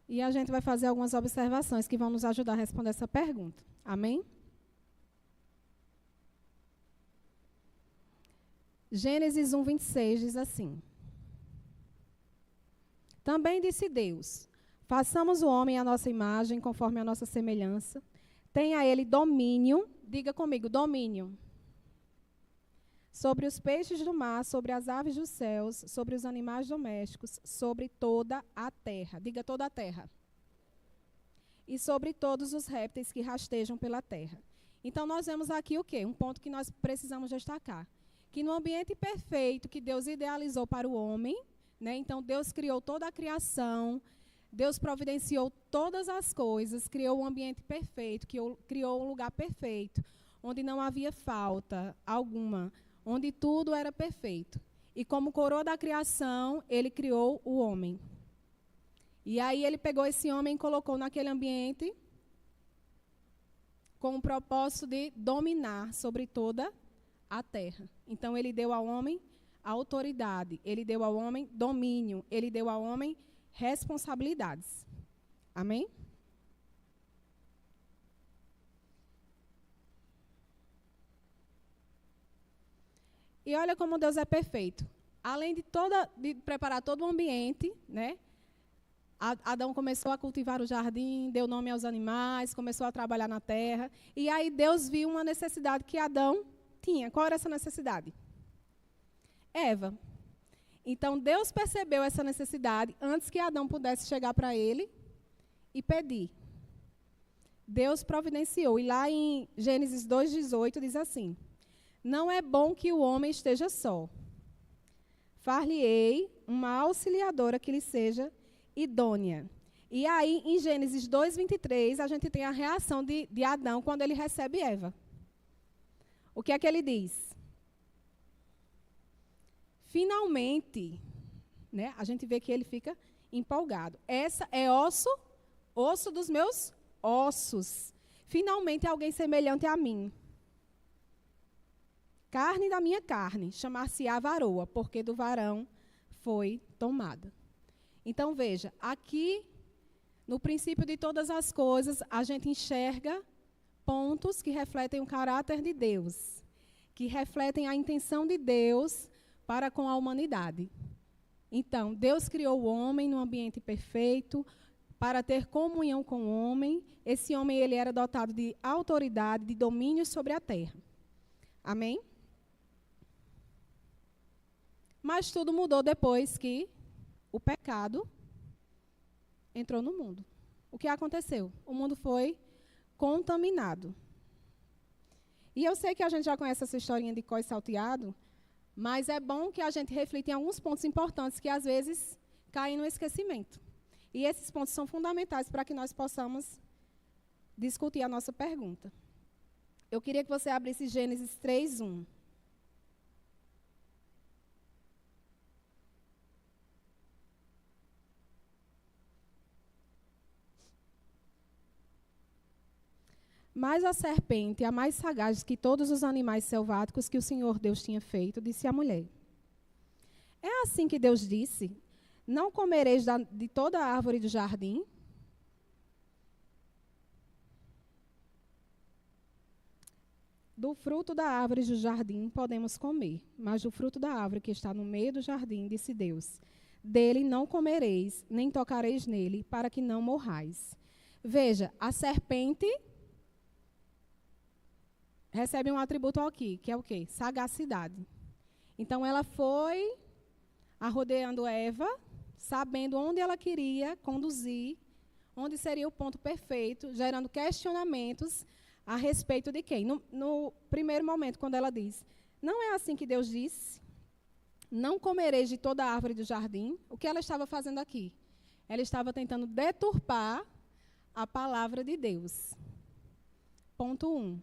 E a gente vai fazer algumas observações que vão nos ajudar a responder essa pergunta. Amém? Gênesis 1, 26 diz assim: Também disse Deus: façamos o homem à nossa imagem, conforme a nossa semelhança. Tenha ele domínio, diga comigo, domínio, sobre os peixes do mar, sobre as aves dos céus, sobre os animais domésticos, sobre toda a terra. Diga toda a terra. E sobre todos os répteis que rastejam pela terra. Então, nós vemos aqui o quê? Um ponto que nós precisamos destacar. Que no ambiente perfeito que Deus idealizou para o homem, né? Então, Deus criou toda a criação, Deus providenciou todas as coisas, criou um ambiente perfeito, criou um lugar perfeito, onde não havia falta alguma, onde tudo era perfeito. E como coroa da criação, ele criou o homem. E aí ele pegou esse homem e colocou naquele ambiente com o propósito de dominar sobre toda a terra. Então ele deu ao homem autoridade, ele deu ao homem domínio, ele deu ao homem responsabilidades. Amém? E olha como Deus é perfeito. Além de preparar todo o ambiente, né? Adão começou a cultivar o jardim, deu nome aos animais, começou a trabalhar na terra. E aí Deus viu uma necessidade que Adão tinha. Qual era essa necessidade? Eva. Então Deus percebeu essa necessidade antes que Adão pudesse chegar para ele e pedir. Deus providenciou. E lá em Gênesis 2,18 diz assim: Não é bom que o homem esteja só. Far-lhe-ei uma auxiliadora que lhe seja idônea. E aí, em Gênesis 2,23, a gente tem a reação de Adão quando ele recebe Eva. O que é que ele diz? Finalmente, né, a gente vê que ele fica empolgado. Essa é osso dos meus ossos. Finalmente alguém semelhante a mim. Carne da minha carne, chamar-se-á varoa, porque do varão foi tomada. Então, veja, aqui, no princípio de todas as coisas, a gente enxerga pontos que refletem o caráter de Deus, que refletem a intenção de Deus para com a humanidade. Então, Deus criou o homem num ambiente perfeito, para ter comunhão com o homem. Esse homem ele era dotado de autoridade, de domínio sobre a terra. Amém? Mas tudo mudou depois que o pecado entrou no mundo. O que aconteceu? O mundo foi contaminado. E eu sei que a gente já conhece essa historinha de Có e Salteado, mas é bom que a gente reflita em alguns pontos importantes que, às vezes, caem no esquecimento. E esses pontos são fundamentais para que nós possamos discutir a nossa pergunta. Eu queria que você abrisse Gênesis 3:1. Mas a serpente, a mais sagaz que todos os animais selváticos que o Senhor Deus tinha feito, disse à mulher: É assim que Deus disse: Não comereis de toda a árvore do jardim? Do fruto da árvore do jardim podemos comer, mas do fruto da árvore que está no meio do jardim, disse Deus: Dele não comereis, nem tocareis nele, para que não morrais. Veja, a serpente recebe um atributo aqui, que é o quê? Sagacidade. Então, ela foi arrodeando Eva, sabendo onde ela queria conduzir, onde seria o ponto perfeito, gerando questionamentos a respeito de quem? No primeiro momento, quando ela diz: Não é assim que Deus disse? Não comereis de toda a árvore do jardim. O que ela estava fazendo aqui? Ela estava tentando deturpar a palavra de Deus. Ponto 1.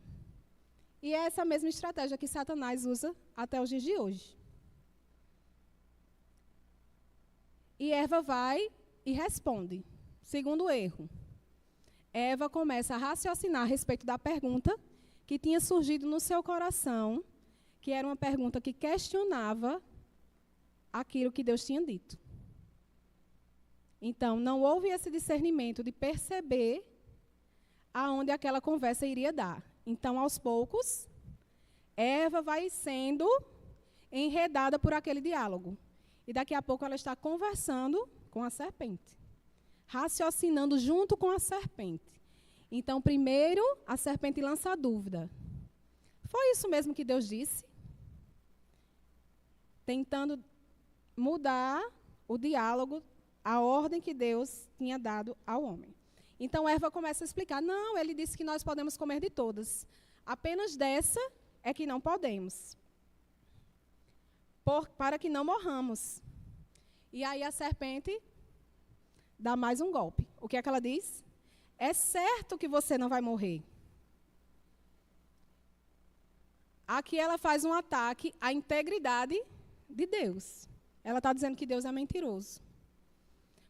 E é essa mesma estratégia que Satanás usa até os dias de hoje. E Eva vai e responde. Segundo erro. Eva começa a raciocinar a respeito da pergunta que tinha surgido no seu coração, que era uma pergunta que questionava aquilo que Deus tinha dito. Então, não houve esse discernimento de perceber aonde aquela conversa iria dar. Então, aos poucos, Eva vai sendo enredada por aquele diálogo. E daqui a pouco ela está conversando com a serpente, raciocinando junto com a serpente. Então, primeiro, a serpente lança a dúvida. Foi isso mesmo que Deus disse? Tentando mudar o diálogo, a ordem que Deus tinha dado ao homem. Então, Eva começa a explicar. Não, ele disse que nós podemos comer de todas. Apenas dessa é que não podemos. Para que não morramos. E aí a serpente dá mais um golpe. O que é que ela diz? É certo que você não vai morrer. Aqui ela faz um ataque à integridade de Deus. Ela está dizendo que Deus é mentiroso.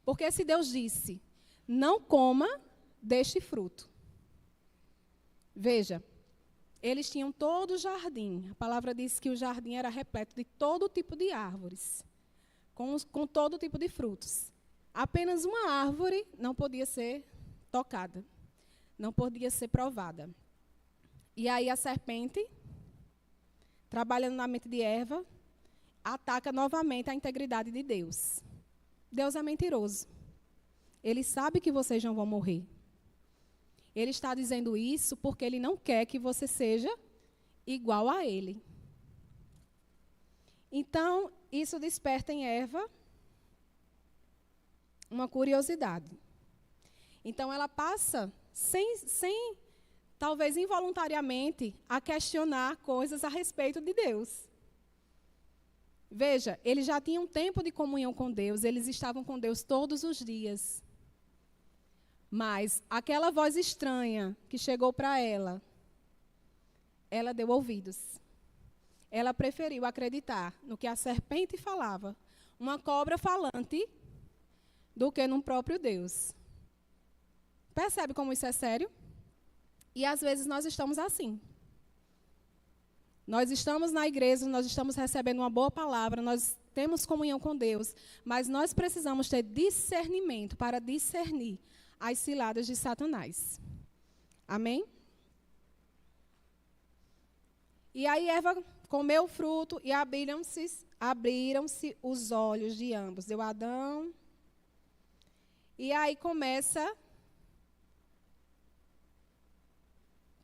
Porque se Deus disse, não coma deste fruto. Veja, eles tinham todo o jardim. A palavra diz que o jardim era repleto de todo tipo de árvores, com todo tipo de frutos. Apenas uma árvore não podia ser tocada, não podia ser provada. E aí a serpente, trabalhando na mente de Eva, ataca novamente a integridade de Deus. Deus é mentiroso. Ele sabe que vocês não vão morrer. Ele está dizendo isso porque ele não quer que você seja igual a ele. Então, isso desperta em Eva uma curiosidade. Então, ela passa, talvez involuntariamente, a questionar coisas a respeito de Deus. Veja, eles já tinham tempo de comunhão com Deus, eles estavam com Deus todos os dias. Mas aquela voz estranha que chegou para ela deu ouvidos. Ela preferiu acreditar no que a serpente falava, uma cobra falante, do que num próprio Deus. Percebe como isso é sério? E às vezes nós estamos assim. Nós estamos na igreja, nós estamos recebendo uma boa palavra, nós temos comunhão com Deus, mas nós precisamos ter discernimento para discernir as ciladas de Satanás. Amém? E aí Eva comeu o fruto e abriram-se os olhos de ambos. Deu Adão. E aí começa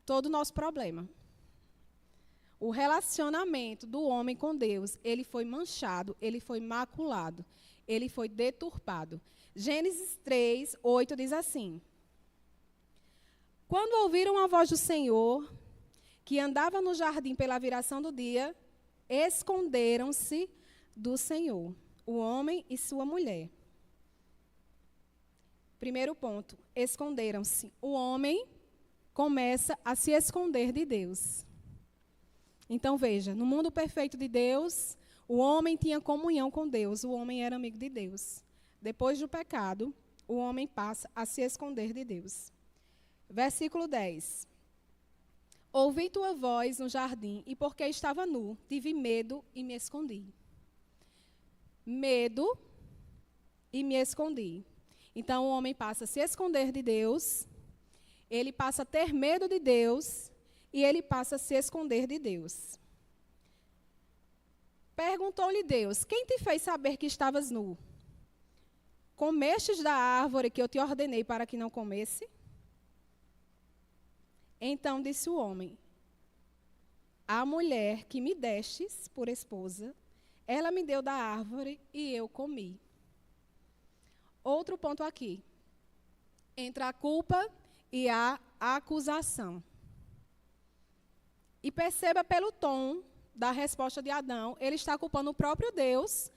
todo o nosso problema. O relacionamento do homem com Deus, ele foi manchado, ele foi maculado, ele foi deturpado. Gênesis 3, 8 diz assim: quando ouviram a voz do Senhor, que andava no jardim pela viração do dia, esconderam-se do Senhor, o homem e sua mulher. Primeiro ponto, esconderam-se. O homem começa a se esconder de Deus. Então veja, no mundo perfeito de Deus, o homem tinha comunhão com Deus, o homem era amigo de Deus. Depois do pecado, o homem passa a se esconder de Deus. Versículo 10. Ouvi tua voz no jardim, e porque estava nu, tive medo e me escondi. Medo e me escondi. Então, o homem passa a se esconder de Deus, ele passa a ter medo de Deus, e ele passa a se esconder de Deus. Perguntou-lhe Deus, quem te fez saber que estavas nu? Comestes da árvore que eu te ordenei para que não comesse? Então disse o homem, a mulher que me destes por esposa, ela me deu da árvore e eu comi. Outro ponto aqui. Entre a culpa e a acusação. E perceba pelo tom da resposta de Adão, ele está culpando o próprio Deus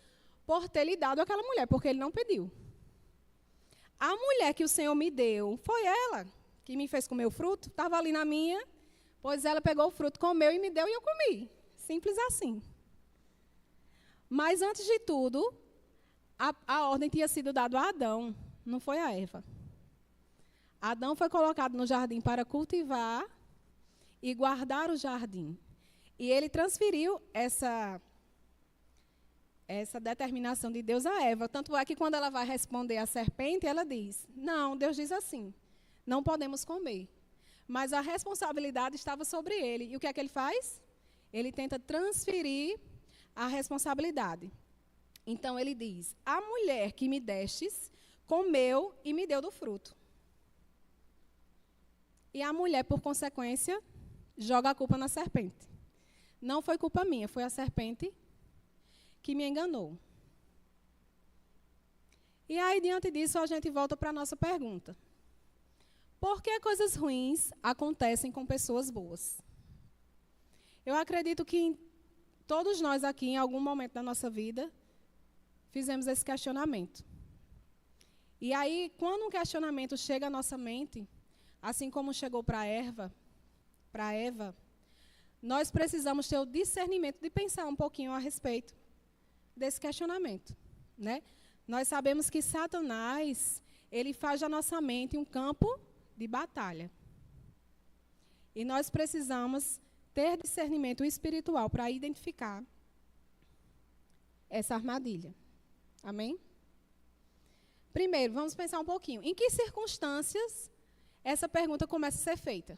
por ter lhe dado aquela mulher, porque ele não pediu. A mulher que o Senhor me deu, foi ela que me fez comer o fruto, estava ali na minha, pois ela pegou o fruto, comeu e me deu e eu comi. Simples assim. Mas antes de tudo, a ordem tinha sido dada a Adão, não foi a Eva. Adão foi colocado no jardim para cultivar e guardar o jardim. E ele transferiu essa determinação de Deus a Eva. Tanto é que quando ela vai responder à serpente, ela diz, não, Deus diz assim, não podemos comer. Mas a responsabilidade estava sobre ele. E o que é que ele faz? Ele tenta transferir a responsabilidade. Então ele diz, a mulher que me destes, comeu e me deu do fruto. E a mulher, por consequência, joga a culpa na serpente. Não foi culpa minha, foi a serpente que me enganou. E aí, diante disso, a gente volta para a nossa pergunta. Por que coisas ruins acontecem com pessoas boas? Eu acredito que todos nós aqui, em algum momento da nossa vida, fizemos esse questionamento. E aí, quando um questionamento chega à nossa mente, assim como chegou para Eva, nós precisamos ter o discernimento de pensar um pouquinho a respeito desse questionamento, né? Nós sabemos que Satanás, ele faz da nossa mente um campo de batalha. E nós precisamos ter discernimento espiritual para identificar essa armadilha. Amém? Primeiro, vamos pensar um pouquinho. Em que circunstâncias essa pergunta começa a ser feita?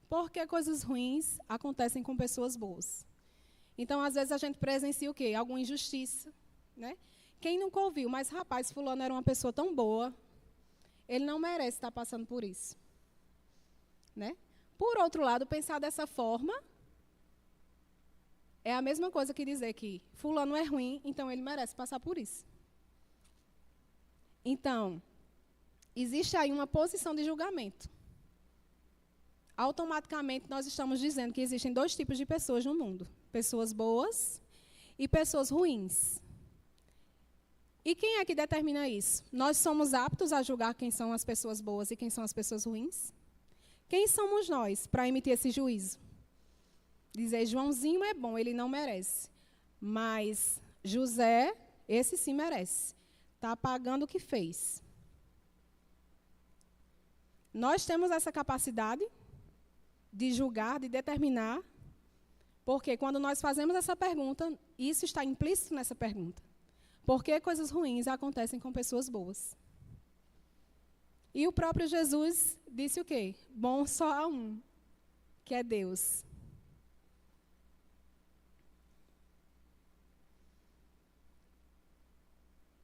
Por que coisas ruins acontecem com pessoas boas? Então, às vezes, a gente presencia o quê? Alguma injustiça, né? Quem nunca ouviu, mas, rapaz, fulano era uma pessoa tão boa, ele não merece estar passando por isso. Né? Por outro lado, pensar dessa forma é a mesma coisa que dizer que fulano é ruim, então ele merece passar por isso. Então, existe aí uma posição de julgamento. Automaticamente, nós estamos dizendo que existem dois tipos de pessoas no mundo. Pessoas boas e pessoas ruins. E quem é que determina isso? Nós somos aptos a julgar quem são as pessoas boas e quem são as pessoas ruins? Quem somos nós para emitir esse juízo? Dizer, Joãozinho é bom, ele não merece. Mas José, esse sim merece. Está pagando o que fez. Nós temos essa capacidade de julgar, de determinar, porque quando nós fazemos essa pergunta, isso está implícito nessa pergunta. Por que coisas ruins acontecem com pessoas boas? E o próprio Jesus disse o quê? Bom só há um, que é Deus.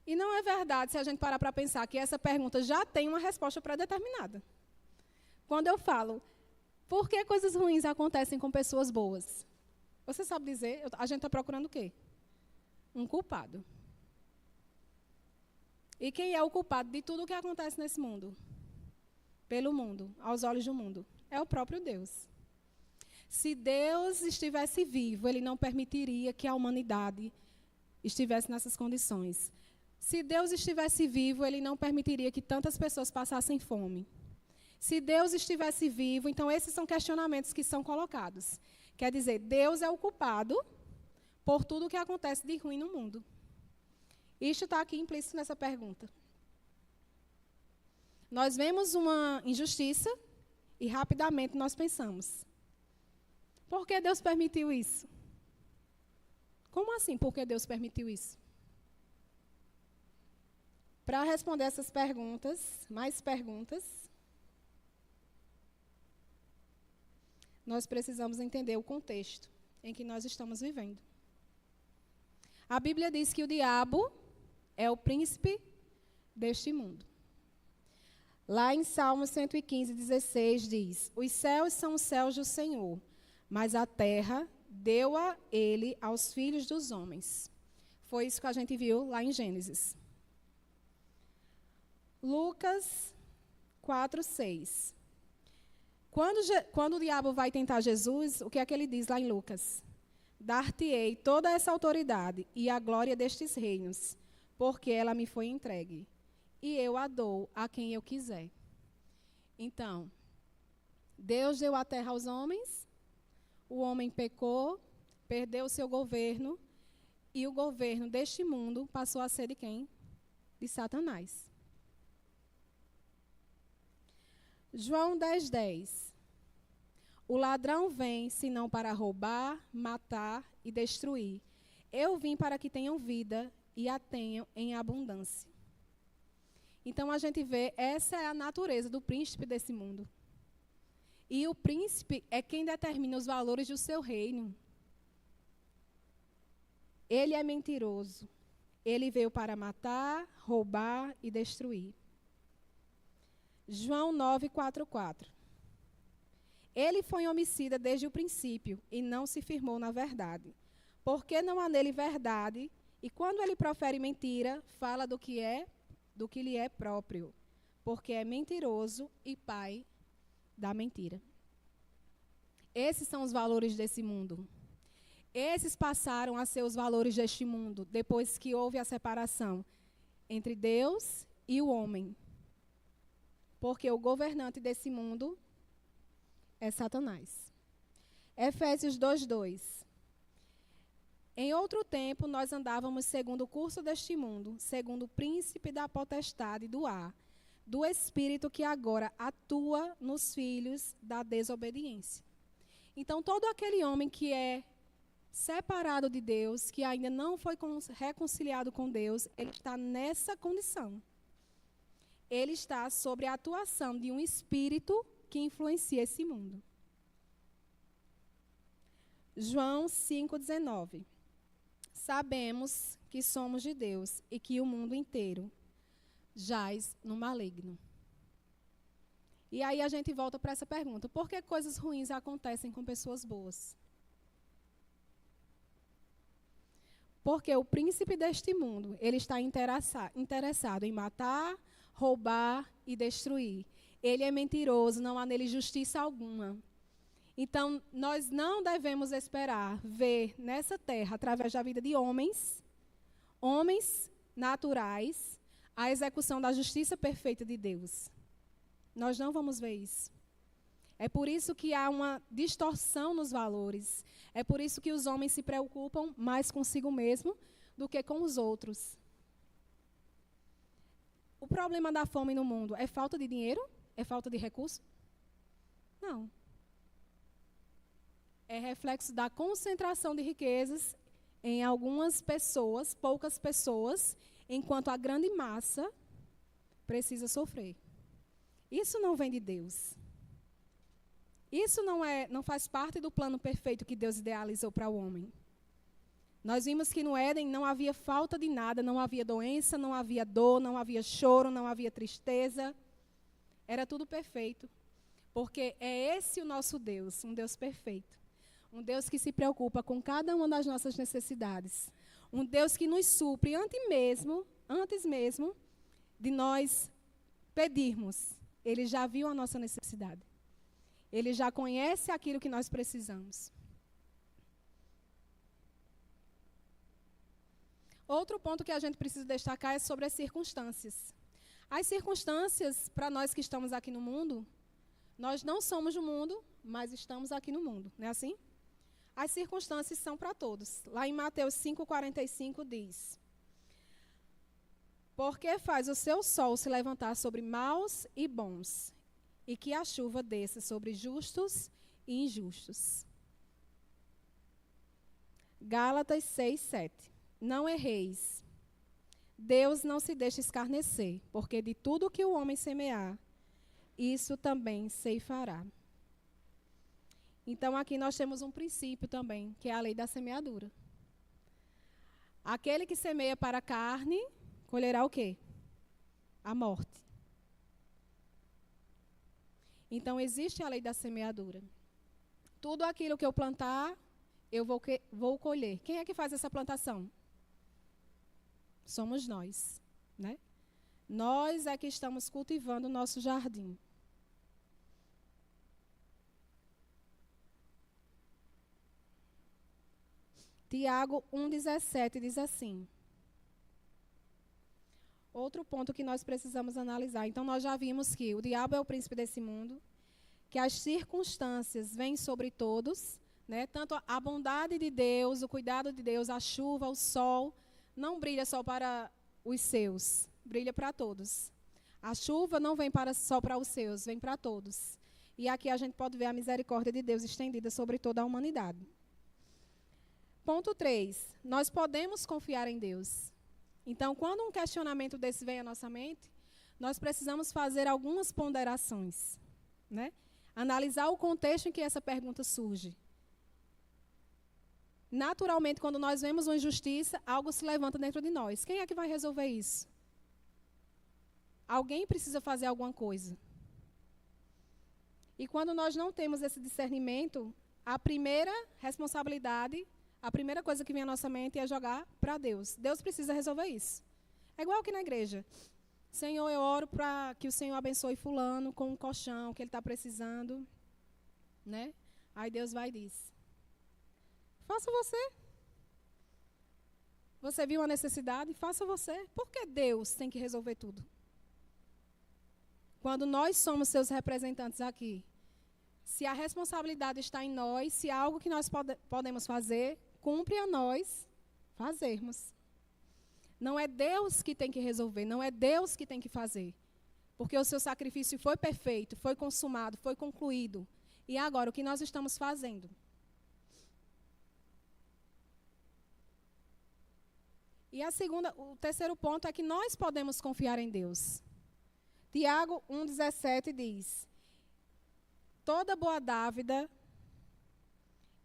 E não é verdade se a gente parar para pensar que essa pergunta já tem uma resposta pré-determinada. Quando eu falo, por que coisas ruins acontecem com pessoas boas? Você sabe dizer, a gente está procurando o quê? Um culpado. E quem é o culpado de tudo o que acontece nesse mundo? Pelo mundo, aos olhos do mundo. É o próprio Deus. Se Deus estivesse vivo, Ele não permitiria que a humanidade estivesse nessas condições. Se Deus estivesse vivo, Ele não permitiria que tantas pessoas passassem fome. Se Deus estivesse vivo, então esses são questionamentos que são colocados. Quer dizer, Deus é o culpado por tudo o que acontece de ruim no mundo. Isto está aqui implícito nessa pergunta. Nós vemos uma injustiça e rapidamente nós pensamos, por que Deus permitiu isso? Como assim, por que Deus permitiu isso? Para responder essas perguntas, mais perguntas, nós precisamos entender o contexto em que nós estamos vivendo. A Bíblia diz que o diabo é o príncipe deste mundo. Lá em Salmo 115, 16, diz, os céus são os céus do Senhor, mas a terra deu a ele aos filhos dos homens. Foi isso que a gente viu lá em Gênesis. Lucas 4, 6. Quando o diabo vai tentar Jesus, o que é que ele diz lá em Lucas? Dar-te-ei toda essa autoridade e a glória destes reinos, porque ela me foi entregue, e eu a dou a quem eu quiser. Então, Deus deu a terra aos homens, o homem pecou, perdeu o seu governo, e o governo deste mundo passou a ser de quem? De Satanás. João 10, 10. O ladrão vem, senão para roubar, matar e destruir. Eu vim para que tenham vida e a tenham em abundância. Então a gente vê, essa é a natureza do príncipe desse mundo. E o príncipe é quem determina os valores do seu reino. Ele é mentiroso. Ele veio para matar, roubar e destruir. João 9:44. Ele foi homicida desde o princípio e não se firmou na verdade. Porque não há nele verdade, e quando ele profere mentira, fala do que lhe é próprio, porque é mentiroso e pai da mentira. Esses são os valores desse mundo. Esses passaram a ser os valores deste mundo, depois que houve a separação entre Deus e o homem. Porque o governante desse mundo é Satanás. Efésios 2:2. Em outro tempo, nós andávamos segundo o curso deste mundo, segundo o príncipe da potestade do ar, do espírito que agora atua nos filhos da desobediência. Então, todo aquele homem que é separado de Deus, que ainda não foi reconciliado com Deus, ele está nessa condição. Ele está sob a atuação de um espírito que influencia esse mundo. João 5:19. Sabemos que somos de Deus e que o mundo inteiro jaz no maligno. E aí a gente volta para essa pergunta: por que coisas ruins acontecem com pessoas boas? Porque o príncipe deste mundo, ele está interessado em matar, roubar e destruir. Ele é mentiroso, não há nele justiça alguma. Então, nós não devemos esperar ver nessa terra, através da vida de homens naturais, a execução da justiça perfeita de Deus. Nós não vamos ver isso. É por isso que há uma distorção nos valores. É por isso que os homens se preocupam mais consigo mesmo do que com os outros. O problema da fome no mundo é falta de dinheiro? É falta de recurso? Não. É reflexo da concentração de riquezas em algumas pessoas, poucas pessoas, enquanto a grande massa precisa sofrer. Isso não vem de Deus. Isso não faz parte do plano perfeito que Deus idealizou para o homem. Nós vimos que no Éden não havia falta de nada, não havia doença, não havia dor, não havia choro, não havia tristeza. Era tudo perfeito. Porque é esse o nosso Deus, um Deus perfeito. Um Deus que se preocupa com cada uma das nossas necessidades. Um Deus que nos supre antes mesmo de nós pedirmos. Ele já viu a nossa necessidade. Ele já conhece aquilo que nós precisamos. Outro ponto que a gente precisa destacar é sobre as circunstâncias. As circunstâncias, para nós que estamos aqui no mundo, nós não somos do mundo, mas estamos aqui no mundo. Não é assim? As circunstâncias são para todos. Lá em Mateus 5:45 diz: porque faz o seu sol se levantar sobre maus e bons, e que a chuva desça sobre justos e injustos. Gálatas 6:7. Não erreis. Deus não se deixa escarnecer, porque de tudo que o homem semear, isso também ceifará. Então, aqui nós temos um princípio também, que é a lei da semeadura. Aquele que semeia para a carne, colherá o quê? A morte. Então, existe a lei da semeadura. Tudo aquilo que eu plantar, eu vou colher. Quem é que faz essa plantação? Somos nós, né? Nós é que estamos cultivando o nosso jardim. Tiago 1:17 diz assim. Outro ponto que nós precisamos analisar. Então, nós já vimos que o diabo é o príncipe desse mundo, que as circunstâncias vêm sobre todos, né? Tanto a bondade de Deus, o cuidado de Deus, a chuva, o sol, não brilha só para os seus, brilha para todos. A chuva não vem só para os seus, vem para todos. E aqui a gente pode ver a misericórdia de Deus estendida sobre toda a humanidade. Ponto 3. Nós podemos confiar em Deus. Então, quando um questionamento desse vem à nossa mente, nós precisamos fazer algumas ponderações, né? Analisar o contexto em que essa pergunta surge. Naturalmente, quando nós vemos uma injustiça, algo se levanta dentro de nós. Quem é que vai resolver isso? Alguém precisa fazer alguma coisa. E quando nós não temos esse discernimento, a primeira responsabilidade, a primeira coisa que vem à nossa mente é jogar para Deus. Deus precisa resolver isso. É igual aqui na igreja. Senhor, eu oro para que o Senhor abençoe fulano com um colchão que ele está precisando. Né? Aí Deus vai e diz, faça você. Você viu a necessidade? Faça você. Por que Deus tem que resolver tudo? Quando nós somos seus representantes aqui, se a responsabilidade está em nós, se há algo que nós podemos fazer, cumpre a nós fazermos. Não é Deus que tem que resolver, não é Deus que tem que fazer. Porque o seu sacrifício foi perfeito, foi consumado, foi concluído. E agora, o que nós estamos fazendo? E o terceiro ponto é que nós podemos confiar em Deus. Tiago 1,17 diz, toda boa dávida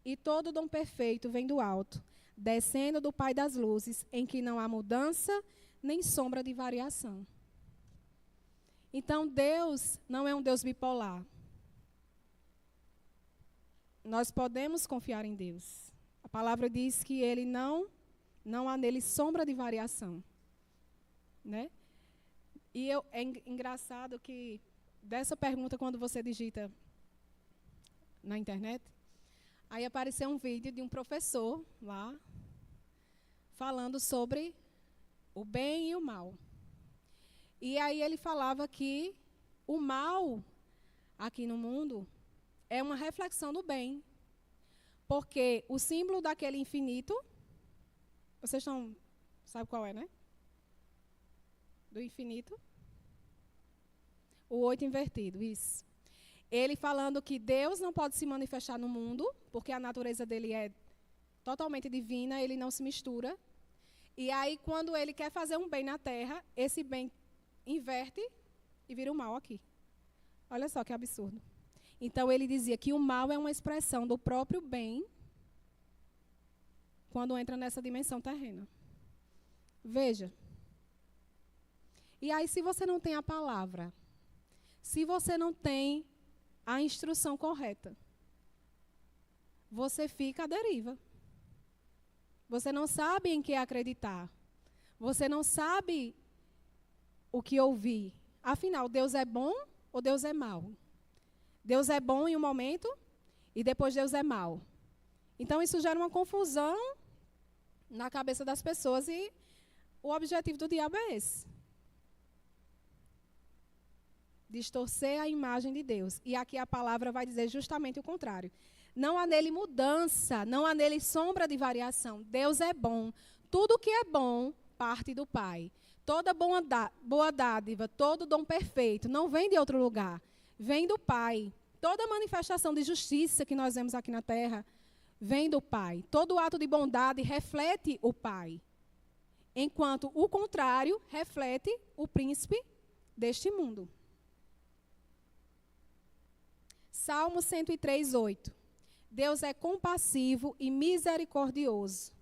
e todo dom perfeito vem do alto, descendo do Pai das luzes, em que não há mudança nem sombra de variação. Então, Deus não é um Deus bipolar. Nós podemos confiar em Deus. A palavra diz que Ele não há nele sombra de variação. Né? E é engraçado que, dessa pergunta, quando você digita na internet, aí apareceu um vídeo de um professor lá, falando sobre o bem e o mal. E aí ele falava que o mal, aqui no mundo, é uma reflexão do bem. Porque o símbolo daquele infinito, vocês sabem qual é, né? Do infinito. O 8 invertido, isso. Ele falando que Deus não pode se manifestar no mundo, porque a natureza dele é totalmente divina, ele não se mistura. E aí, quando ele quer fazer um bem na terra, esse bem inverte e vira o mal aqui. Olha só que absurdo. Então, ele dizia que o mal é uma expressão do próprio bem quando entra nessa dimensão terrena. Veja. E aí, se você não tem a palavra, se você não tem a instrução correta, você fica à deriva. Você não sabe em que acreditar. Você não sabe o que ouvir. Afinal, Deus é bom ou Deus é mau? Deus é bom em um momento e depois Deus é mau. Então, isso gera uma confusão na cabeça das pessoas e o objetivo do diabo é esse. Distorcer a imagem de Deus. E aqui a palavra vai dizer justamente o contrário. Não há nele mudança, não há nele sombra de variação. Deus é bom. Tudo que é bom parte do Pai. Toda boa dádiva, todo dom perfeito, não vem de outro lugar. Vem do Pai. Toda manifestação de justiça que nós vemos aqui na terra vem do Pai. Todo ato de bondade reflete o Pai. Enquanto o contrário reflete o príncipe deste mundo. Salmo 103, 8. Deus é compassivo e misericordioso,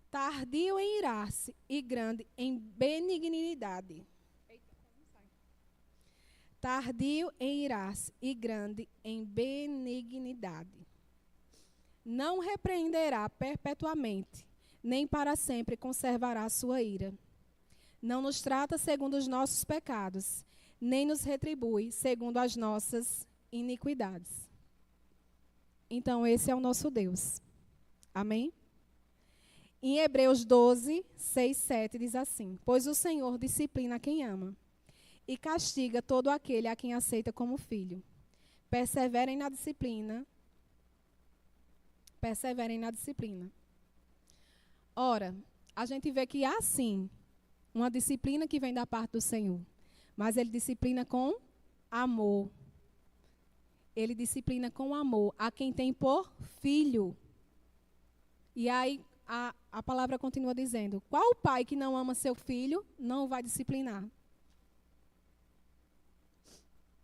tardio em irar-se e grande em benignidade. Tardio em irar-se e grande em benignidade. Não repreenderá perpetuamente, nem para sempre conservará a sua ira. Não nos trata segundo os nossos pecados, nem nos retribui segundo as nossas iniquidades. Então, esse é o nosso Deus. Amém? Em Hebreus 12, 6, 7, diz assim: pois o Senhor disciplina quem ama e castiga todo aquele a quem aceita como filho. Perseverem na disciplina. Perseverem na disciplina. Ora, a gente vê que há sim uma disciplina que vem da parte do Senhor, mas Ele disciplina com amor. ele disciplina com amor a quem tem por filho. E aí a palavra continua dizendo: qual pai que não ama seu filho não o vai disciplinar?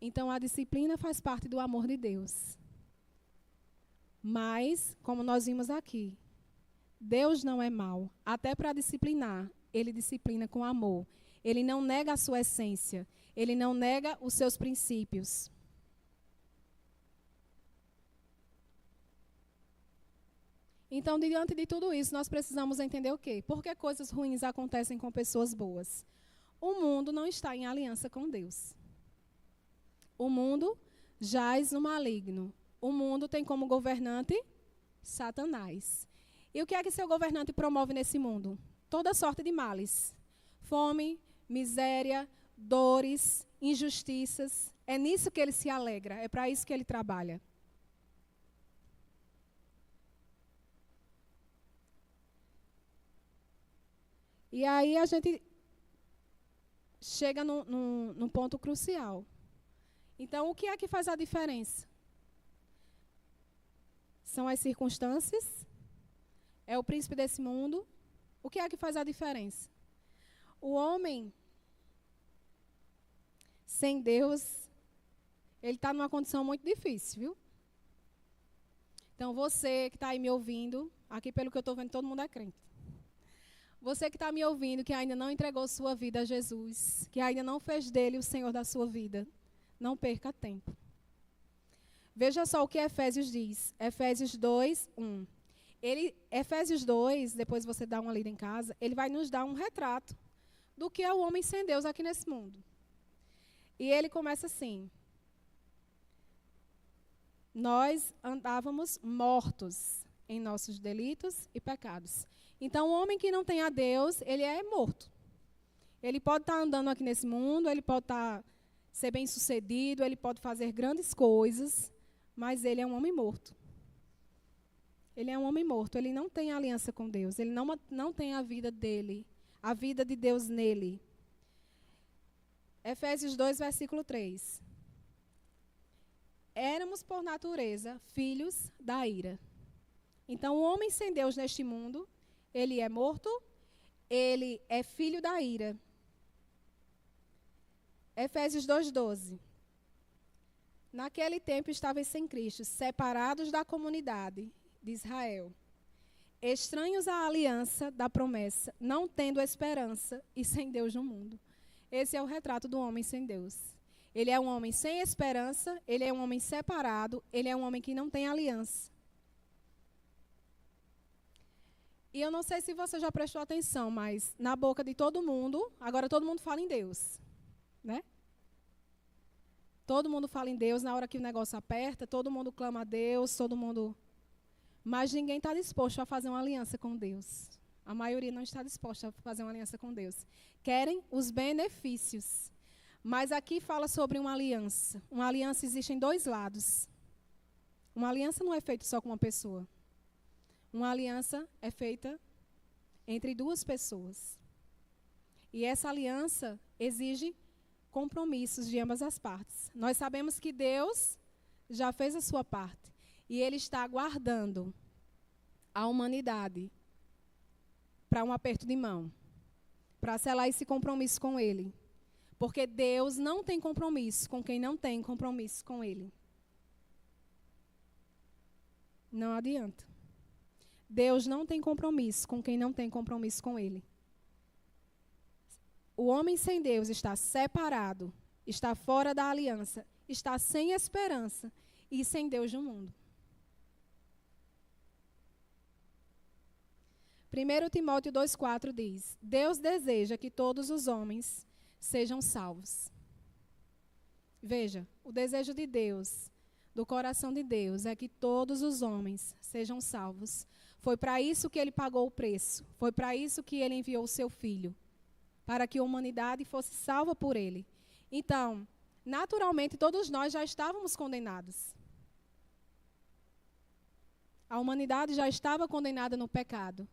Então a disciplina faz parte do amor de Deus. Mas, como nós vimos aqui, Deus não é mau. Até para disciplinar, ele disciplina com amor. Ele não nega a sua essência. Ele não nega os seus princípios. Então, diante de tudo isso, nós precisamos entender o quê? Por que coisas ruins acontecem com pessoas boas? O mundo não está em aliança com Deus. O mundo jaz no maligno. O mundo tem como governante Satanás. E o que é que seu governante promove nesse mundo? Toda sorte de males. Fome, miséria, dores, injustiças. É nisso que ele se alegra, é para isso que ele trabalha. E aí a gente chega num ponto crucial. Então, o que é que faz a diferença? São as circunstâncias? É o príncipe desse mundo? O que é que faz a diferença? O homem sem Deus, ele está numa condição muito difícil, viu? Então, você que está aí me ouvindo, aqui pelo que eu estou vendo, todo mundo é crente. Você que está me ouvindo, que ainda não entregou sua vida a Jesus, que ainda não fez dele o Senhor da sua vida, não perca tempo. Veja só o que Efésios diz. Efésios 2, 1. Efésios 2, depois você dá uma lida em casa, ele vai nos dar um retrato do que é o homem sem Deus aqui nesse mundo. E ele começa assim: nós andávamos mortos em nossos delitos e pecados. Então, o homem que não tem a Deus, ele é morto. Ele pode estar andando aqui nesse mundo, ele pode ser bem-sucedido, ele pode fazer grandes coisas, mas ele é um homem morto. Ele é um homem morto, ele não tem aliança com Deus, ele não tem a vida dele, a vida de Deus nele. Efésios 2, versículo 3. Éramos, por natureza, filhos da ira. Então, o homem sem Deus neste mundo, ele é morto, ele é filho da ira. Efésios 2:12. Naquele tempo estavam sem Cristo, separados da comunidade de Israel, estranhos à aliança da promessa, não tendo esperança e sem Deus no mundo. Esse é o retrato do homem sem Deus. Ele é um homem sem esperança, ele é um homem separado, ele é um homem que não tem aliança. E eu não sei se você já prestou atenção, mas na boca de todo mundo, agora todo mundo fala em Deus, né? Todo mundo fala em Deus, na hora que o negócio aperta, todo mundo clama a Deus, todo mundo... Mas ninguém está disposto a fazer uma aliança com Deus. A maioria não está disposta a fazer uma aliança com Deus. Querem os benefícios. Mas aqui fala sobre uma aliança. Uma aliança existe em dois lados. Uma aliança não é feita só com uma pessoa. Uma aliança é feita entre duas pessoas. E essa aliança exige compromissos de ambas as partes. Nós sabemos que Deus já fez a sua parte. E Ele está aguardando a humanidade para um aperto de mão, para selar esse compromisso com Ele. Porque Deus não tem compromisso com quem não tem compromisso com Ele. Não adianta. Deus não tem compromisso com quem não tem compromisso com Ele. O homem sem Deus está separado, está fora da aliança, está sem esperança e sem Deus no mundo. 1 Timóteo 2,4 diz: Deus deseja que todos os homens sejam salvos. Veja, o desejo de Deus, do coração de Deus, é que todos os homens sejam salvos. Foi para isso que Ele pagou o preço. Foi para isso que Ele enviou o seu Filho. Para que a humanidade fosse salva por Ele. Então, naturalmente, todos nós já estávamos condenados. A humanidade já estava condenada no pecado.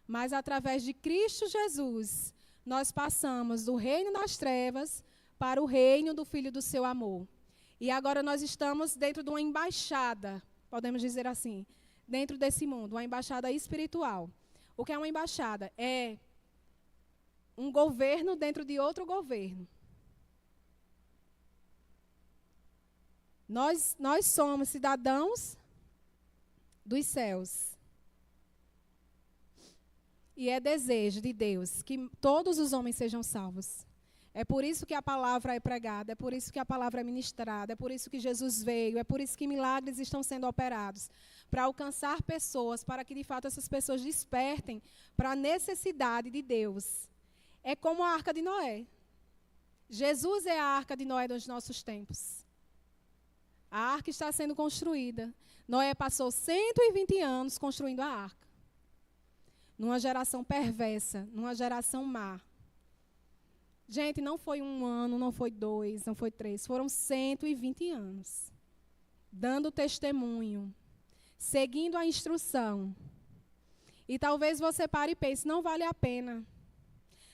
Mas, através de Cristo Jesus, nós passamos do reino das trevas para o reino do Filho do seu amor. E agora nós estamos dentro de uma embaixada, podemos dizer assim, dentro desse mundo, uma embaixada espiritual. O que é uma embaixada? É um governo dentro de outro governo. Nós somos cidadãos dos céus. E é desejo de Deus que todos os homens sejam salvos. É por isso que a palavra é pregada, é por isso que a palavra é ministrada, é por isso que Jesus veio, é por isso que milagres estão sendo operados, para alcançar pessoas, para que de fato essas pessoas despertem para a necessidade de Deus. É como a Arca de Noé. Jesus é a Arca de Noé dos nossos tempos. A arca está sendo construída. Noé passou 120 anos construindo a arca. Numa geração perversa, numa geração má. Gente, não foi 1 ano, não foi 2, não foi 3, foram 120 anos. Dando testemunho, seguindo a instrução. E talvez você pare e pense, não vale a pena.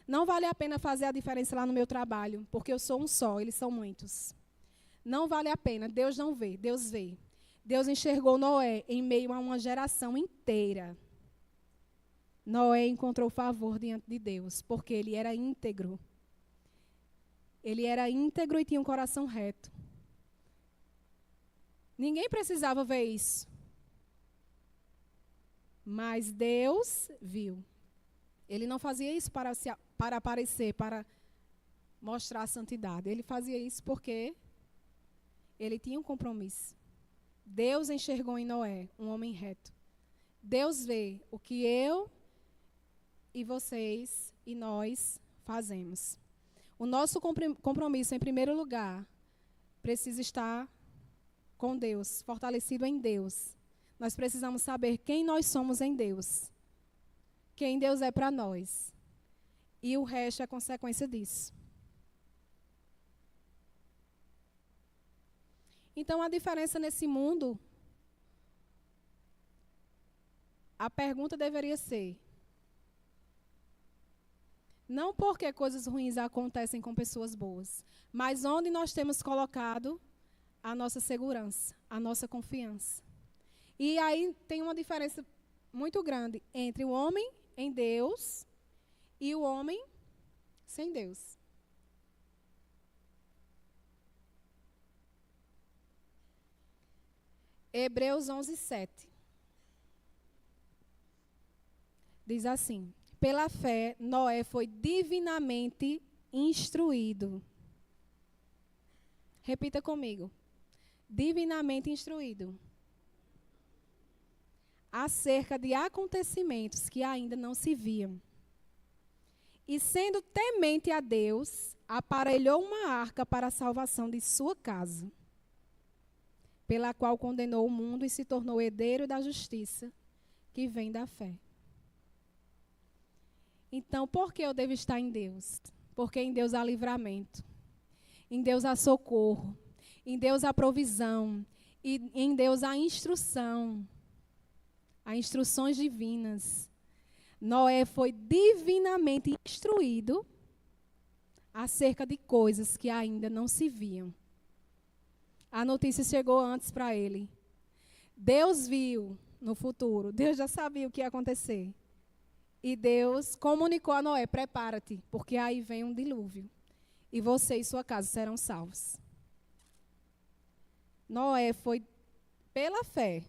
Não vale a pena fazer a diferença lá no meu trabalho, porque eu sou um só, eles são muitos. Não vale a pena, Deus não vê, Deus vê. Deus enxergou Noé em meio a uma geração inteira. Noé encontrou favor diante de Deus, porque ele era íntegro. Ele era íntegro e tinha um coração reto. Ninguém precisava ver isso. Mas Deus viu. Ele não fazia isso para aparecer, para mostrar a santidade. Ele fazia isso porque ele tinha um compromisso. Deus enxergou em Noé um homem reto. Deus vê o que eu e vocês e nós fazemos. O nosso compromisso, em primeiro lugar, precisa estar com Deus, fortalecido em Deus. Nós precisamos saber quem nós somos em Deus. Quem Deus é para nós. E o resto é consequência disso. Então, a diferença nesse mundo, a pergunta deveria ser, não porque coisas ruins acontecem com pessoas boas, mas onde nós temos colocado a nossa segurança, a nossa confiança. E aí tem uma diferença muito grande entre o homem em Deus e o homem sem Deus. Hebreus 11:7. Diz assim: pela fé, Noé foi divinamente instruído. Repita comigo. Divinamente instruído. Acerca de acontecimentos que ainda não se viam. E sendo temente a Deus, aparelhou uma arca para a salvação de sua casa, pela qual condenou o mundo e se tornou herdeiro da justiça, que vem da fé. Então, por que eu devo estar em Deus? Porque em Deus há livramento, em Deus há socorro, em Deus há provisão, e em Deus há instrução, há instruções divinas. Noé foi divinamente instruído acerca de coisas que ainda não se viam. A notícia chegou antes para ele. Deus viu no futuro, Deus já sabia o que ia acontecer. E Deus comunicou a Noé, prepara-te, porque aí vem um dilúvio. E você e sua casa serão salvos. Noé foi, pela fé,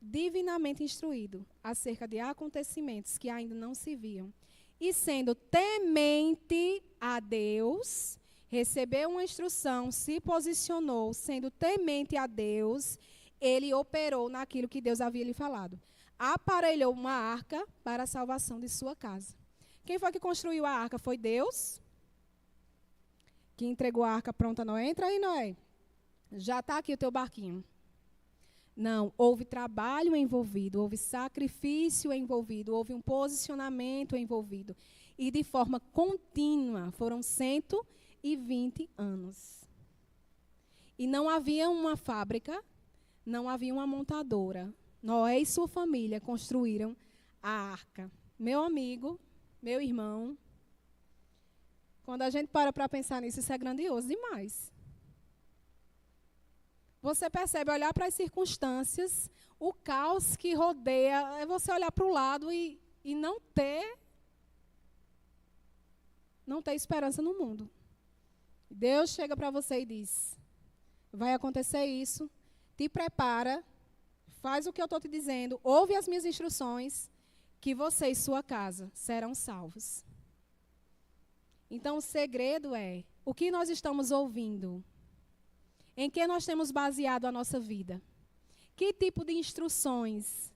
divinamente instruído acerca de acontecimentos que ainda não se viam. E sendo temente a Deus, recebeu uma instrução, se posicionou, sendo temente a Deus, ele operou naquilo que Deus havia lhe falado. Aparelhou uma arca para a salvação de sua casa. Quem foi que construiu a arca? Foi Deus, que entregou a arca pronta a Noé. Entra aí, Noé. Já está aqui o teu barquinho. Não, houve trabalho envolvido, houve sacrifício envolvido, houve um posicionamento envolvido. E de forma contínua, foram 120 anos. E não havia uma fábrica, não havia uma montadora. Noé e sua família construíram a arca. Meu amigo, meu irmão, quando a gente para pensar nisso, isso é grandioso demais. você percebe olhar para as circunstâncias, o caos que rodeia, é você olhar para o lado e não ter esperança no mundo. Deus chega para você e diz, vai acontecer isso, te prepara, faz o que eu estou te dizendo, ouve as minhas instruções, que você e sua casa serão salvos. Então, o segredo é, o que nós estamos ouvindo? Em que nós temos baseado a nossa vida? Que tipo de instruções?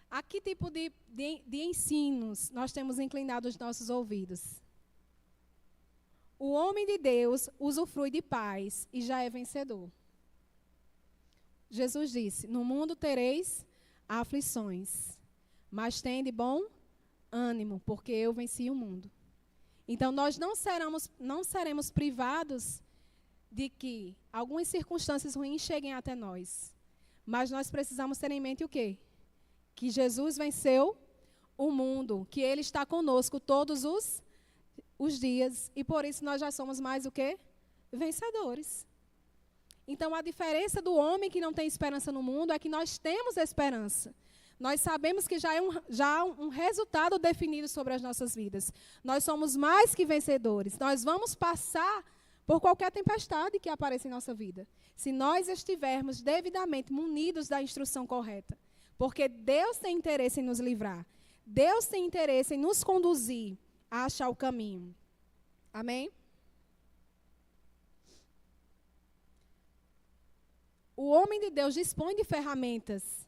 A que tipo de ensinos nós temos inclinado os nossos ouvidos? O homem de Deus usufrui de paz e já é vencedor. Jesus disse, no mundo tereis aflições, mas tende bom ânimo, porque eu venci o mundo. Então, nós não seremos privados de que algumas circunstâncias ruins cheguem até nós. Mas nós precisamos ter em mente o quê? Que Jesus venceu o mundo, que Ele está conosco todos os dias. E por isso nós já somos mais o quê? Vencedores. Então, a diferença do homem que não tem esperança no mundo é que nós temos esperança. Nós sabemos que já há um resultado definido sobre as nossas vidas. Nós somos mais que vencedores. Nós vamos passar por qualquer tempestade que apareça em nossa vida. Se nós estivermos devidamente munidos da instrução correta. Porque Deus tem interesse em nos livrar. Deus tem interesse em nos conduzir a achar o caminho. Amém? O homem de Deus dispõe de ferramentas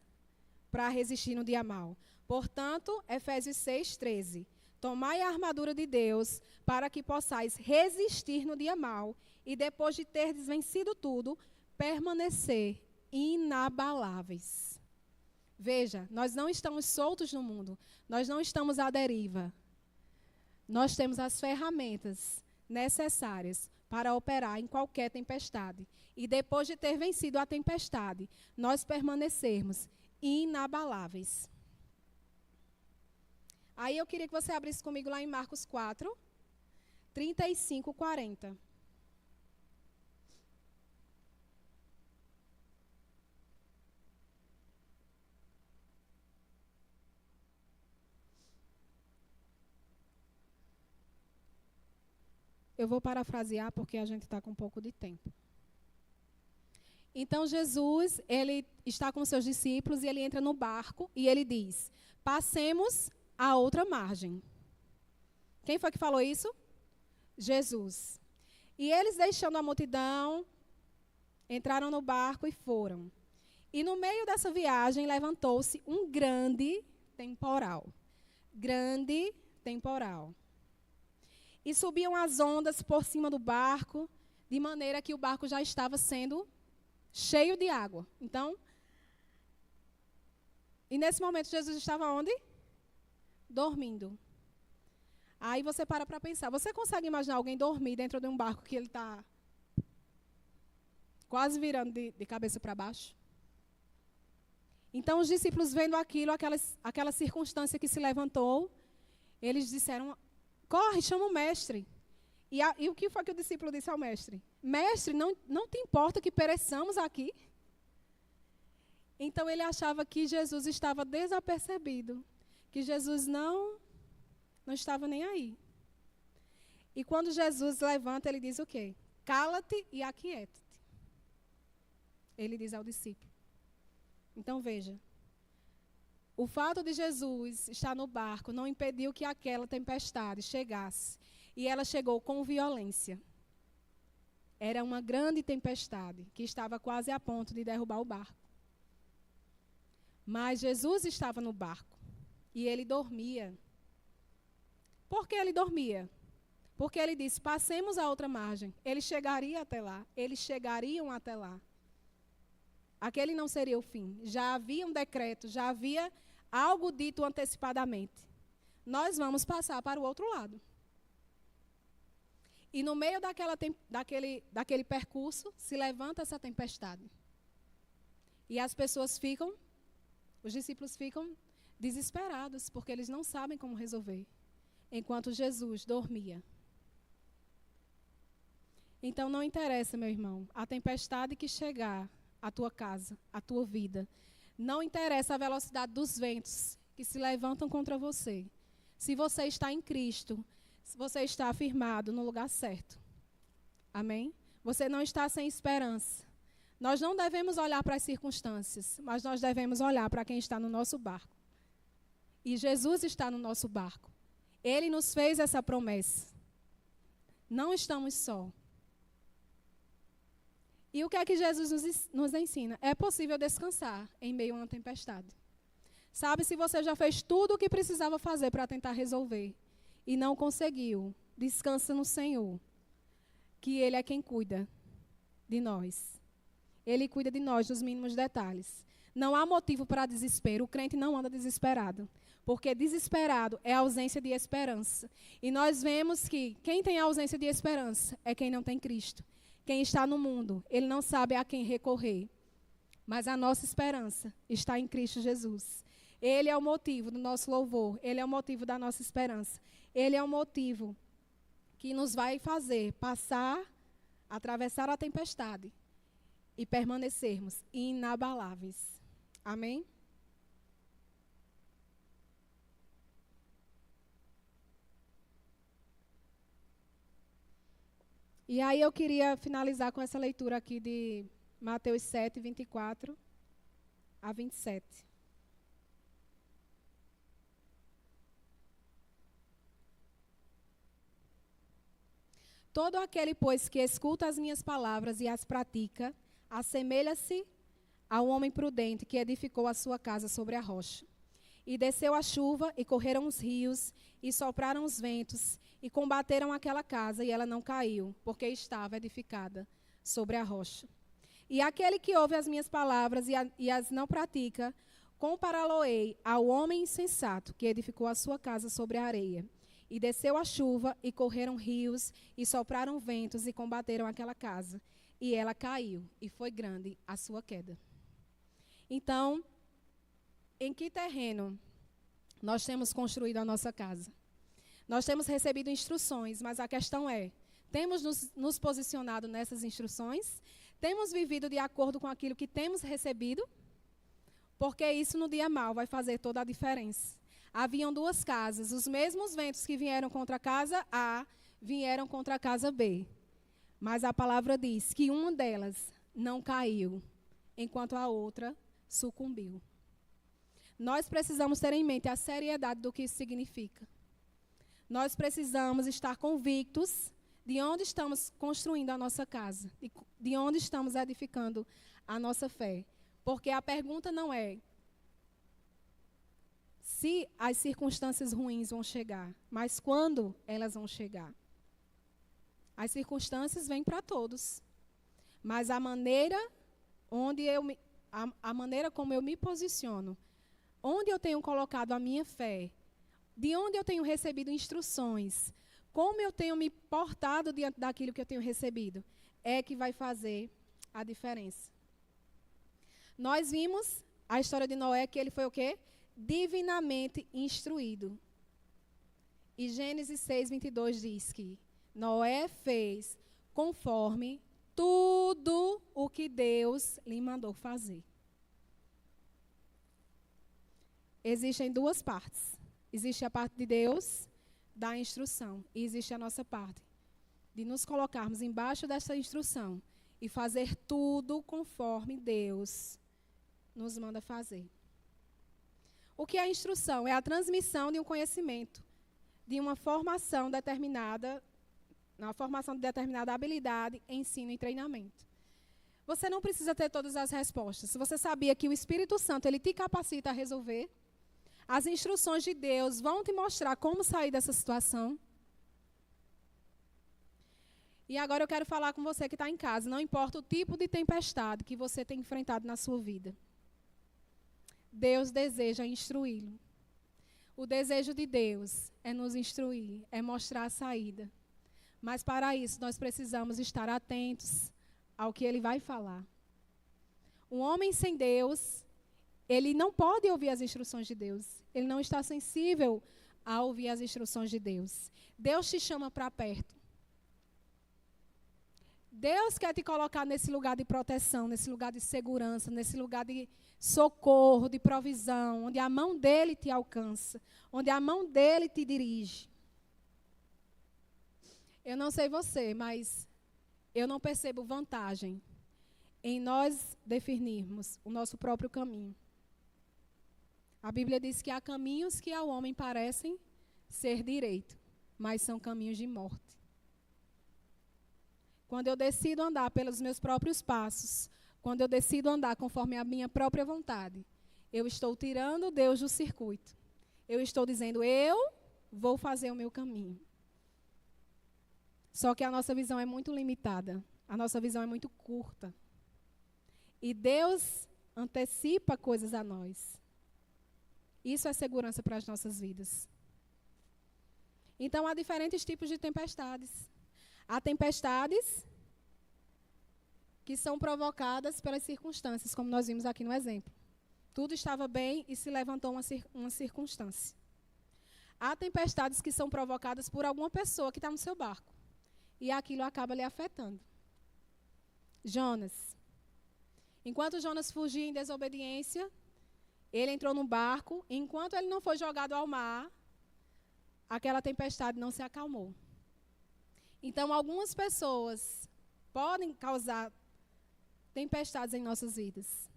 para resistir no dia mau. Portanto, Efésios 6:13. Tomai a armadura de Deus, para que possais resistir no dia mau, e depois de terdes vencido tudo, permanecer inabaláveis. Veja, nós não estamos soltos no mundo, nós não estamos à deriva. Nós temos as ferramentas necessárias para operar em qualquer tempestade. E depois de ter vencido a tempestade, nós permanecermos inabaláveis. Aí eu queria que você abrisse comigo lá em Marcos 4, 35, 40. Eu vou parafrasear porque a gente está com um pouco de tempo. Então, Jesus, ele está com seus discípulos e ele entra no barco e ele diz, passemos à outra margem. Quem foi que falou isso? Jesus. E eles, deixando a multidão, entraram no barco e foram. E no meio dessa viagem, levantou-se um grande temporal. Grande temporal. E subiam as ondas por cima do barco, de maneira que o barco já estava sendo cheio de água. Então, e nesse momento Jesus estava onde? Dormindo. Aí você para pensar. Você consegue imaginar alguém dormir dentro de um barco que ele está quase virando de cabeça para baixo? Então, os discípulos vendo aquilo, aquela circunstância que se levantou, eles disseram, corre, chama o mestre. E o que foi que o discípulo disse ao mestre? Mestre, não te importa que pereçamos aqui? Então, ele achava que Jesus estava desapercebido, que Jesus não estava nem aí. E quando Jesus levanta, ele diz o quê? Cala-te e aquieta-te. Ele diz ao discípulo. Então, veja. O fato de Jesus estar no barco não impediu que aquela tempestade chegasse. E ela chegou com violência. Era uma grande tempestade que estava quase a ponto de derrubar o barco. Mas Jesus estava no barco e ele dormia. Por que ele dormia? Porque ele disse, passemos à outra margem. Ele chegaria até lá. Eles chegariam até lá. Aquele não seria o fim. Já havia um decreto, já havia algo dito antecipadamente. Nós vamos passar para o outro lado. E no meio daquele percurso, se levanta essa tempestade. E as pessoas ficam, os discípulos ficam desesperados, porque eles não sabem como resolver. Enquanto Jesus dormia. Então não interessa, meu irmão, a tempestade que chegar a tua casa, a tua vida. Não interessa a velocidade dos ventos que se levantam contra você. Se você está em Cristo, se você está afirmado no lugar certo. Amém? Você não está sem esperança. Nós não devemos olhar para as circunstâncias, mas nós devemos olhar para quem está no nosso barco. E Jesus está no nosso barco. Ele nos fez essa promessa. Não estamos só. E o que é que Jesus nos ensina? É possível descansar em meio a uma tempestade. Sabe, se você já fez tudo o que precisava fazer para tentar resolver e não conseguiu, descansa no Senhor, que Ele é quem cuida de nós. Ele cuida de nós nos mínimos detalhes. Não há motivo para desespero. O crente não anda desesperado, porque desesperado é a ausência de esperança. E nós vemos que quem tem a ausência de esperança é quem não tem Cristo. Quem está no mundo, ele não sabe a quem recorrer. Mas a nossa esperança está em Cristo Jesus. Ele é o motivo do nosso louvor. Ele é o motivo da nossa esperança. Ele é o motivo que nos vai fazer passar, atravessar a tempestade e permanecermos inabaláveis. Amém? E aí eu queria finalizar com essa leitura aqui de Mateus 7, 24 a 27. Todo aquele, pois, que escuta as minhas palavras e as pratica, assemelha-se a um homem prudente que edificou a sua casa sobre a rocha. E desceu a chuva, e correram os rios, e sopraram os ventos, e combateram aquela casa, e ela não caiu, porque estava edificada sobre a rocha. E aquele que ouve as minhas palavras e as não pratica, compará-lo-ei ao homem insensato, que edificou a sua casa sobre a areia. E desceu a chuva, e correram rios, e sopraram ventos, e combateram aquela casa. E ela caiu, e foi grande a sua queda. Então, em que terreno nós temos construído a nossa casa? Nós temos recebido instruções, mas a questão é, temos nos posicionado nessas instruções? Temos vivido de acordo com aquilo que temos recebido? Porque isso no dia mau vai fazer toda a diferença. Haviam duas casas, os mesmos ventos que vieram contra a casa A, vieram contra a casa B. Mas a palavra diz que uma delas não caiu, enquanto a outra sucumbiu. Nós precisamos ter em mente a seriedade do que isso significa. Nós precisamos estar convictos de onde estamos construindo a nossa casa, de onde estamos edificando a nossa fé. Porque a pergunta não é se as circunstâncias ruins vão chegar, mas quando elas vão chegar. As circunstâncias vêm para todos, mas a maneira como eu me posiciono, onde eu tenho colocado a minha fé, de onde eu tenho recebido instruções, como eu tenho me portado diante daquilo que eu tenho recebido, é que vai fazer a diferença. Nós vimos a história de Noé, que ele foi o quê? Divinamente instruído. E Gênesis 6, 22 diz que Noé fez conforme tudo o que Deus lhe mandou fazer. Existem duas partes. Existe a parte de Deus, da instrução, e existe a nossa parte, de nos colocarmos embaixo dessa instrução e fazer tudo conforme Deus nos manda fazer. O que é a instrução? É a transmissão de um conhecimento, de uma formação determinada, na formação de determinada habilidade, ensino e treinamento. Você não precisa ter todas as respostas. Se você sabia que o Espírito Santo ele te capacita a resolver, as instruções de Deus vão te mostrar como sair dessa situação. E agora eu quero falar com você que está em casa. Não importa o tipo de tempestade que você tem enfrentado na sua vida. Deus deseja instruí-lo. O desejo de Deus é nos instruir, é mostrar a saída. Mas para isso nós precisamos estar atentos ao que Ele vai falar. Um homem sem Deus, ele não pode ouvir as instruções de Deus. Ele não está sensível a ouvir as instruções de Deus. Deus te chama para perto. Deus quer te colocar nesse lugar de proteção, nesse lugar de segurança, nesse lugar de socorro, de provisão, onde a mão dele te alcança, onde a mão dele te dirige. Eu não sei você, mas eu não percebo vantagem em nós definirmos o nosso próprio caminho. A Bíblia diz que há caminhos que ao homem parecem ser direito, mas são caminhos de morte. Quando eu decido andar pelos meus próprios passos, quando eu decido andar conforme a minha própria vontade, eu estou tirando Deus do circuito. Eu estou dizendo, eu vou fazer o meu caminho. Só que a nossa visão é muito limitada. A nossa visão é muito curta. E Deus antecipa coisas a nós. Isso é segurança para as nossas vidas. Então, há diferentes tipos de tempestades. Há tempestades que são provocadas pelas circunstâncias, como nós vimos aqui no exemplo. Tudo estava bem e se levantou uma circunstância. Há tempestades que são provocadas por alguma pessoa que está no seu barco. E aquilo acaba lhe afetando. Jonas. Enquanto Jonas fugia em desobediência, ele entrou no barco. E enquanto ele não foi jogado ao mar, aquela tempestade não se acalmou. Então, algumas pessoas podem causar tempestades em nossas vidas.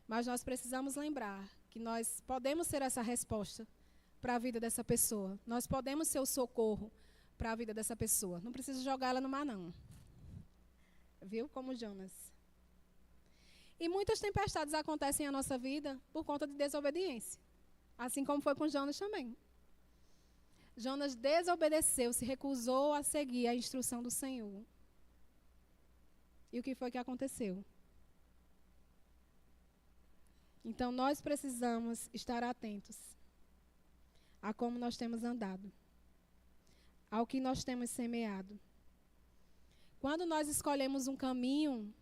Mas nós precisamos lembrar que nós podemos ser essa resposta para a vida dessa pessoa. Nós podemos ser o socorro para a vida dessa pessoa. Não precisa jogar ela no mar, não. Viu? Como Jonas. E muitas tempestades acontecem na nossa vida por conta de desobediência. Assim como foi com Jonas também. Jonas desobedeceu, se recusou a seguir a instrução do Senhor. E o que foi que aconteceu? Então, nós precisamos estar atentos a como nós temos andado, ao que nós temos semeado. Quando nós escolhemos um caminho,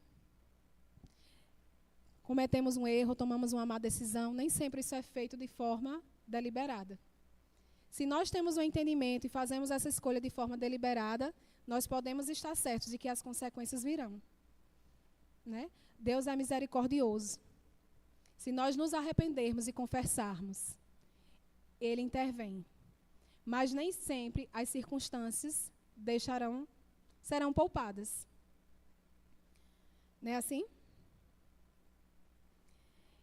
cometemos um erro, tomamos uma má decisão, nem sempre isso é feito de forma deliberada. Se nós temos um entendimento e fazemos essa escolha de forma deliberada, nós podemos estar certos de que as consequências virão. Né? Deus é misericordioso. Se nós nos arrependermos e confessarmos, Ele intervém. Mas nem sempre as circunstâncias serão poupadas. Não é assim?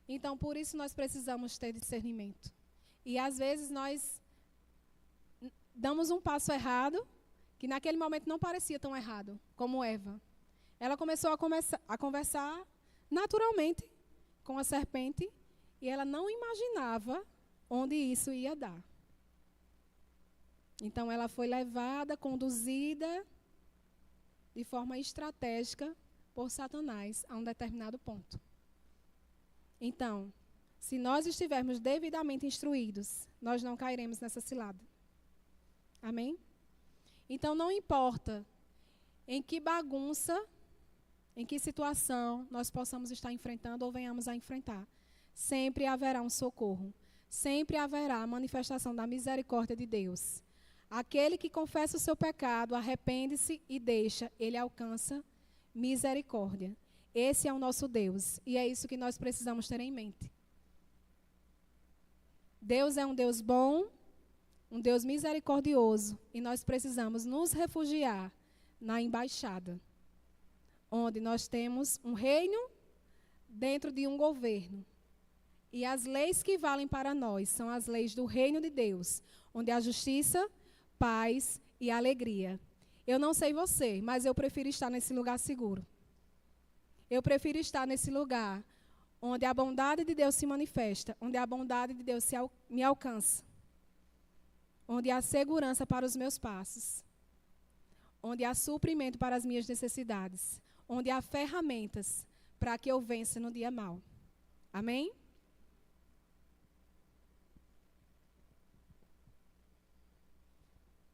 Então, por isso nós precisamos ter discernimento. E às vezes nós damos um passo errado, que naquele momento não parecia tão errado, como Eva. Ela começou a conversar naturalmente com a serpente e ela não imaginava onde isso ia dar. Então, ela foi levada, conduzida de forma estratégica por Satanás a um determinado ponto. Então, se nós estivermos devidamente instruídos, nós não cairemos nessa cilada. Amém? Então, não importa em que bagunça, em que situação nós possamos estar enfrentando ou venhamos a enfrentar, sempre haverá um socorro. Sempre haverá a manifestação da misericórdia de Deus. Aquele que confessa o seu pecado, arrepende-se e deixa, ele alcança misericórdia. Esse é o nosso Deus. E é isso que nós precisamos ter em mente. Deus é um Deus bom, um Deus misericordioso. E nós precisamos nos refugiar na embaixada, onde nós temos um reino dentro de um governo. E as leis que valem para nós são as leis do reino de Deus, onde há justiça, paz e alegria. Eu não sei você, mas eu prefiro estar nesse lugar seguro. Eu prefiro estar nesse lugar onde a bondade de Deus se manifesta, onde a bondade de Deus me alcança, onde há segurança para os meus passos, onde há suprimento para as minhas necessidades, onde há ferramentas para que eu vença no dia mau. Amém?